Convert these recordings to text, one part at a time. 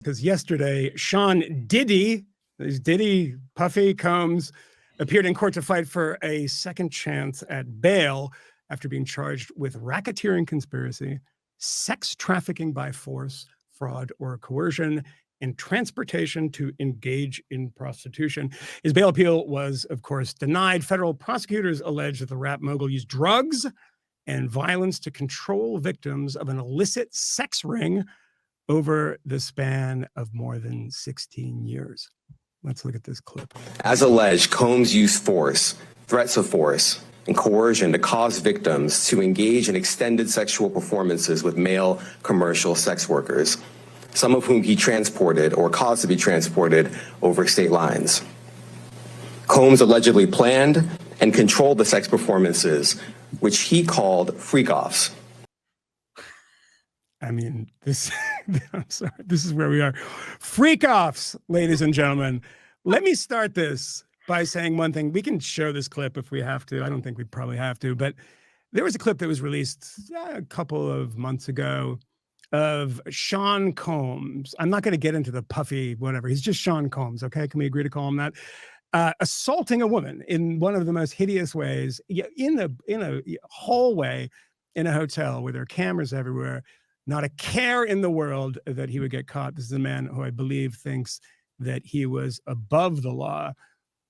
because yesterday, Sean Diddy, Puffy Combs, appeared in court to fight for a second chance at bail after being charged with racketeering conspiracy, sex trafficking by force, fraud, or coercion, and transportation to engage in prostitution. His bail appeal was, of course, denied. Federal prosecutors allege that the rap mogul used drugs and violence to control victims of an illicit sex ring over the span of more than 16 years. Let's look at this clip. As alleged, Combs used force, threats of force, and coercion to cause victims to engage in extended sexual performances with male commercial sex workers, some of whom he transported or caused to be transported over state lines. Combs allegedly planned and controlled the sex performances, which he called freak-offs. I mean, this, I'm sorry, this is where we are. Freak-offs, ladies and gentlemen. Let me start this by saying one thing. We can show this clip if we have to. I don't think we probably have to, but there was a clip that was released a couple of months ago of Sean Combs. I'm not going to get into the puffy whatever. He's just Sean Combs, okay? Can we agree to call him that? Assaulting a woman in one of the most hideous ways in a hallway in a hotel where there are cameras everywhere. Not a care in the world that he would get caught. This is a man who I believe thinks that he was above the law.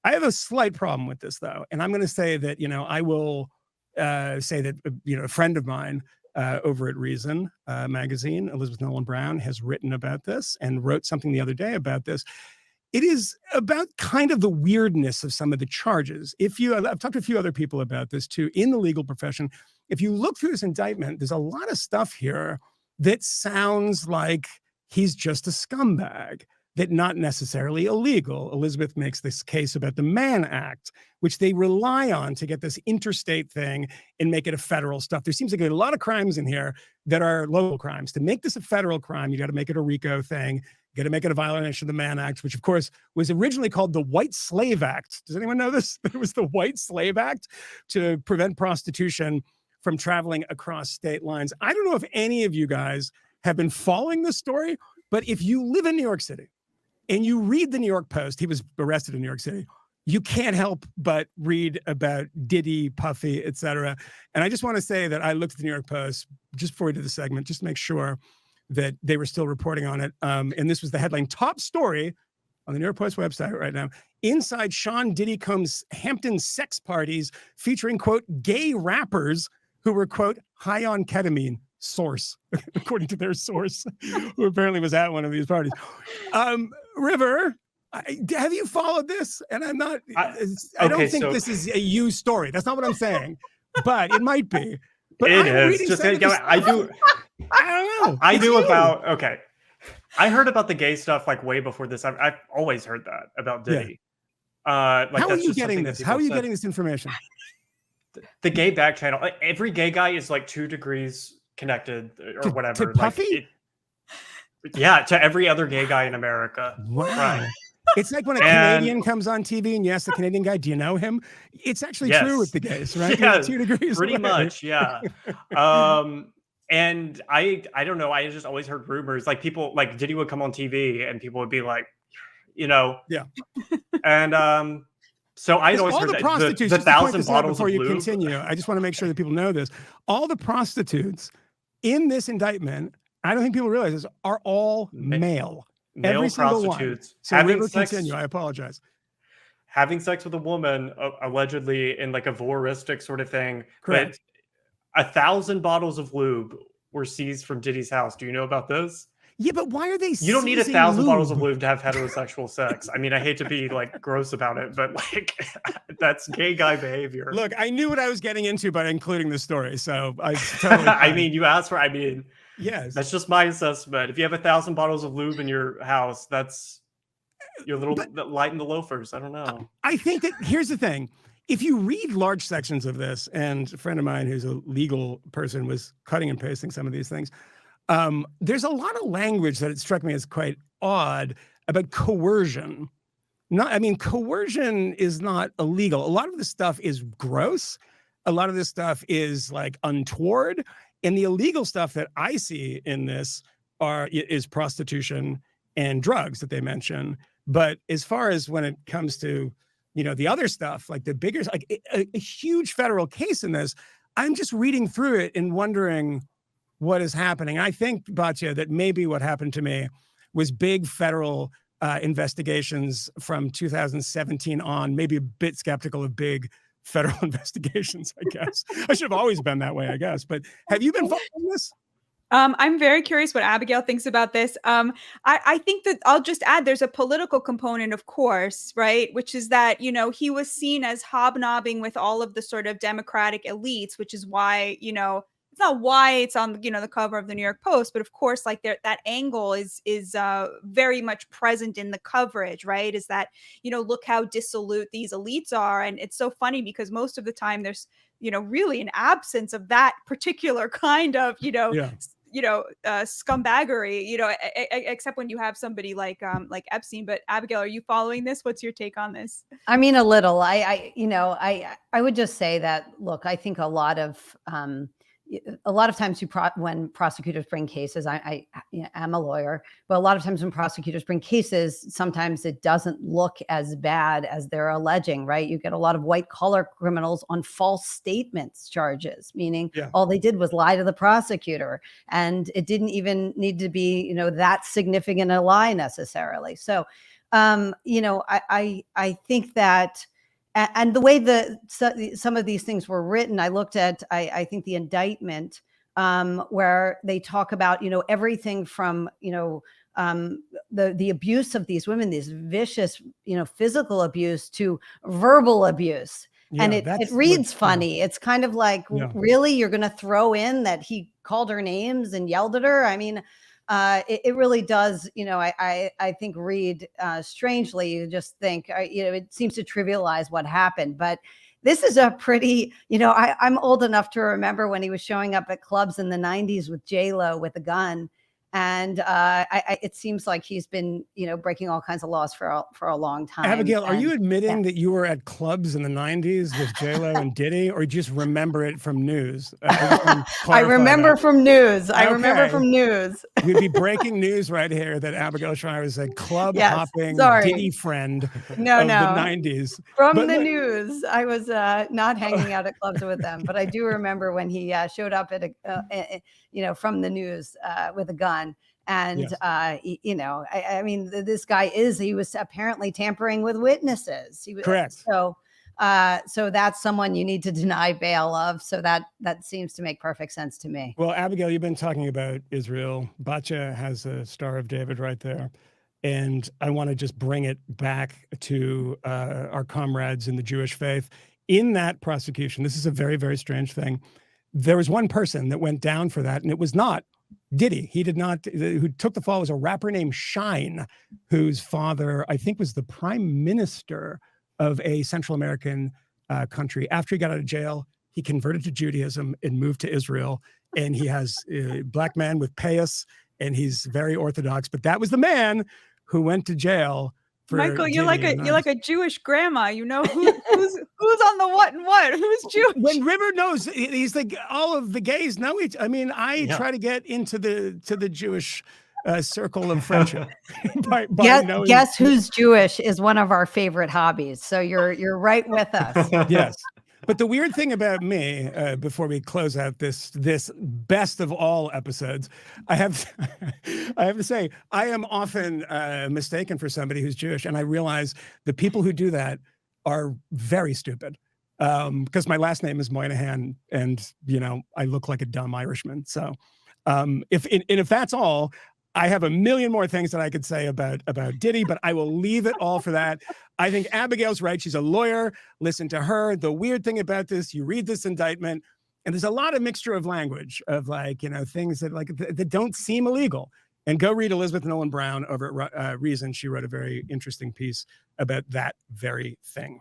I have a slight problem with this, though. And I'm going to say that, I will say that, a friend of mine over at Reason magazine, Elizabeth Nolan Brown, has written about this and wrote something the other day about this. It is about kind of the weirdness of some of the charges. I've talked to a few other people about this too in the legal profession. If you look through this indictment, there's a lot of stuff here that sounds like he's just a scumbag, that not necessarily illegal. Elizabeth makes this case about the Mann Act, which they rely on to get this interstate thing and make it a federal stuff. There seems like a lot of crimes in here that are local crimes. To make this a federal crime, you got to make it a RICO thing. You got to make it a violation of the Mann Act, which of course was originally called the White Slave Act. Does anyone know this? It was the White Slave Act to prevent prostitution from traveling across state lines. I don't know if any of you guys have been following this story, but if you live in New York City and you read the New York Post, he was arrested in New York City, you can't help but read about Diddy, Puffy, et cetera. And I just want to say that I looked at the New York Post just before we did the segment, just to make sure that they were still reporting on it. And this was the headline, top story on the New York Post website right now. Inside Sean Diddy Combs' Hampton sex parties featuring, quote, gay rappers who were, quote, high on ketamine, source, according to their source, who apparently was at one of these parties. River, have you followed this? And I don't think this is a you story. That's not what I'm saying, but it might be. But it is. Just I do. I don't know. I knew about, okay. I heard about the gay stuff like way before this. I've always heard that about Diddy. Yeah. How are you getting this? How are you getting this information? The gay back channel. Like, every gay guy is like 2 degrees connected or whatever. To Puffy? To every other gay guy in America. Wow. Right. It's like when a Canadian comes on TV and you ask the Canadian guy, do you know him? It's actually true with the gays, right? Yeah, 2 degrees pretty away. much, yeah. And I don't know. I just always heard rumors. Like people, like Diddy would come on TV and people would be like, yeah. And so I always heard that the 1,000 bottles before of you lube. Continue. I just want to make sure that people know this. All the prostitutes in this indictment, I don't think people realize this, are all male. Every single prostitutes one. So having sex, continue. I apologize. Having sex with a woman, allegedly in like a voyeuristic sort of thing. Correct. But 1,000 bottles of lube were seized from Diddy's house. Do you know about this? Yeah, but why are they? You don't need 1,000 bottles of lube to have heterosexual sex. I mean, I hate to be like gross about it, but like that's gay guy behavior. Look, I knew what I was getting into by including this story, so I totally. I mean, you asked for. I mean, yes, that's just my assessment. If you have 1,000 bottles of lube in your house, that's you're a little light in the loafers. I don't know. I think that here's the thing. If you read large sections of this, and a friend of mine who's a legal person was cutting and pasting some of these things, there's a lot of language that it struck me as quite odd about coercion. Coercion is not illegal. A lot of this stuff is gross. A lot of this stuff is like untoward. And the illegal stuff that I see in this is prostitution and drugs that they mention. But as far as when it comes to, the other stuff, like the bigger, like a huge federal case in this, I'm just reading through it and wondering what is happening. I think, Batya, that maybe what happened to me was big federal investigations from 2017 on, maybe a bit skeptical of big federal investigations, I guess. I should have always been that way, I guess. But have you been following this? I'm very curious what Abigail thinks about this. I think that I'll just add there's a political component, of course, right? Which is that, he was seen as hobnobbing with all of the sort of Democratic elites, which is why, it's not why it's on, the cover of the New York Post, but of course, like that angle is very much present in the coverage, right? Is that, look how dissolute these elites are. And it's so funny because most of the time there's, really an absence of that particular kind of, scumbaggery, except when you have somebody like Epstein. But Abigail, are you following this? What's your take on this? I mean, a little. I would just say that, look, I think a lot of times when prosecutors bring cases, I am a lawyer, but a lot of times when prosecutors bring cases, sometimes it doesn't look as bad as they're alleging, right? You get a lot of white collar criminals on false statements charges, meaning all they did was lie to the prosecutor, and it didn't even need to be, that significant a lie necessarily. So, I think that. And the way some of these things were written, I looked at, I think the indictment where they talk about, everything from, the abuse of these women, these vicious, physical abuse to verbal abuse. Yeah, and it reads funny. It's kind of like, really, you're going to throw in that he called her names and yelled at her? I mean, it really does, I think read strangely. You just think, it seems to trivialize what happened. But this is a pretty, I'm old enough to remember when he was showing up at clubs in the 90s with J-Lo with a gun. And it seems like he's been, breaking all kinds of laws for a long time. Abigail, are you admitting that you were at clubs in the 90s with J-Lo and Diddy, or you just remember it from news? I remember from news. I remember from news. We'd be breaking news right here that Abigail Shrier was a club hopping Diddy friend of the 90s. From the news. I was not hanging out at clubs with them, but I do remember when he showed up at from the news with a gun. And, I mean, this guy he was apparently tampering with witnesses. Correct. So that's someone you need to deny bail of. So that seems to make perfect sense to me. Well, Abigail, you've been talking about Israel. Batya has a Star of David right there. And I want to just bring it back to our comrades in the Jewish faith. In that prosecution, this is a very, very strange thing. There was one person that went down for that, and it was not Diddy. He did not. Who took the fall was a rapper named Shine, whose father, I think, was the prime minister of a Central American country. After he got out of jail, he converted to Judaism and moved to Israel. And he has a black man with payas, and he's very Orthodox. But that was the man who went to jail. Michael, you're like a Jewish grandma. Who's on the what and what? Who's Jewish? When River knows, he's like all of the gays know each. I mean, I try to get into the Jewish circle of friendship. Guess who's Jewish is one of our favorite hobbies. So you're right with us. Yes. But the weird thing about me, before we close out this best of all episodes, I have to say, I am often mistaken for somebody who's Jewish, and I realize the people who do that are very stupid. Because my last name is Moynihan, and I look like a dumb Irishman. So, if that's all, I have a million more things that I could say about Diddy, but I will leave it all for that. I think Abigail's right. She's a lawyer. Listen to her. The weird thing about this, you read this indictment, and there's a lot of mixture of language of things that don't seem illegal. And go read Elizabeth Nolan Brown over at Reason. She wrote a very interesting piece about that very thing.